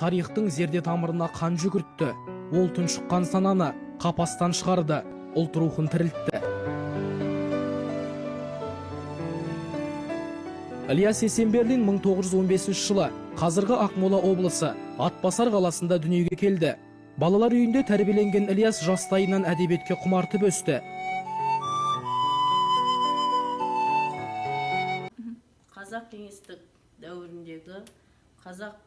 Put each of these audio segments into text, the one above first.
тарихтың зерде тамырына қан жүгіртті. Ол тұншыққан сананы қапастан шығарды, ұлт рухын тірілтті. Ілияс Есенберлин 1915 жылы қазіргі Ақмола облысы Атбасар қаласында дүниеге келді. Балалар үйінде тәрбиеленген Ілияс жастайынан әдебиетке құмартып өсті. Қазақ кеңестік дәуіріндегі қазақ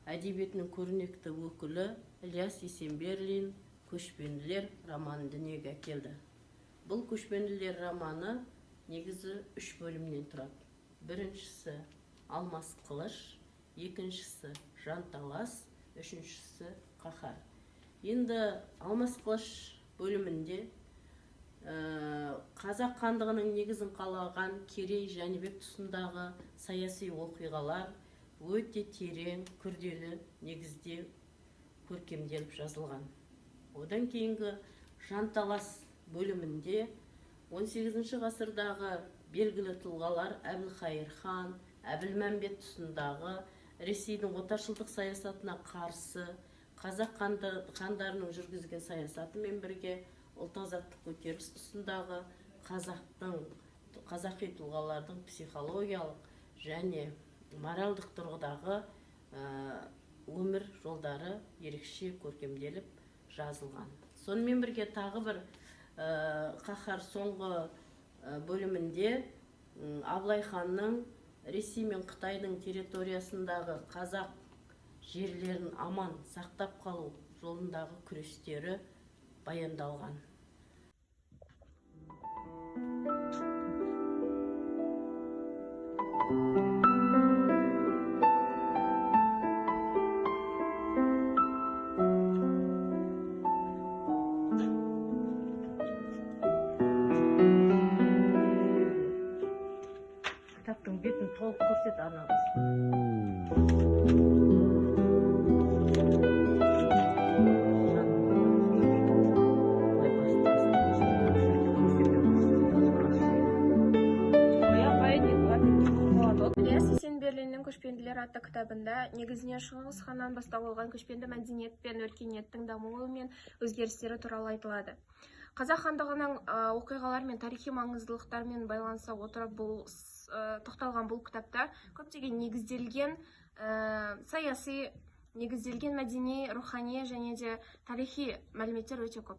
әдебиетінің көрнекті өкілі Ілияс Есенберлин «Көшпенділер» романын дүниеге келді. Бұл «Көшпенділер» романы негізі 3 бөлімнен тұрады. Біріншісі «Алмас қылыш», екіншісі «Жанталас», үшіншісі «Қаһар». Енді «Алмас қылыш» бөлімінде қазақ хандығының негізін қалаған Керей Жәнібек тұсындағы саяси оқиғалар өте терең, күрделі негізде көркемделіп жазылған. Одан кейінгі «Жанталас» бөлімінде 18 ғасырдағы белгілі тұлғалар Әбілқайыр хан, Әбілмәмбет тұсындағы Ресейдің отаршылдық саясатына қарсы қазақ хандарының жүргізген саясатымен бірге ұлт-азаттық көтеріліс тұсындағы қазақи тұлғалардың психологиялық және моральдық тұрғыдағы өмір жолдары ерекше көркемделіп жазылған. Сонымен бірге тағы бір «Қаһар» соңғы бөлімінде Абылай ханның Ресей мен Қытайдың территориясындағы қазақ жерлерін аман сақтап қалу жолындағы күрестері баяндалған. Кітаптың бетін толық көрсет анаңыз. Ілияс Есенберлиннің «Көшпенділер» атты кітабында негізінен Шыңғыс ханнан бастау алған көшпенді мәдениет пен өркениеттің дамуы мен өзгерістері туралы айтылады. Қазақ хандығының оқиғалар мен тарихи маңыздылықтармен байланыса отырып тоқталған бұл кітапта көптеген негізделген саяси, негізделген мәдени, рухани және де тарихи мәліметтер өте көп.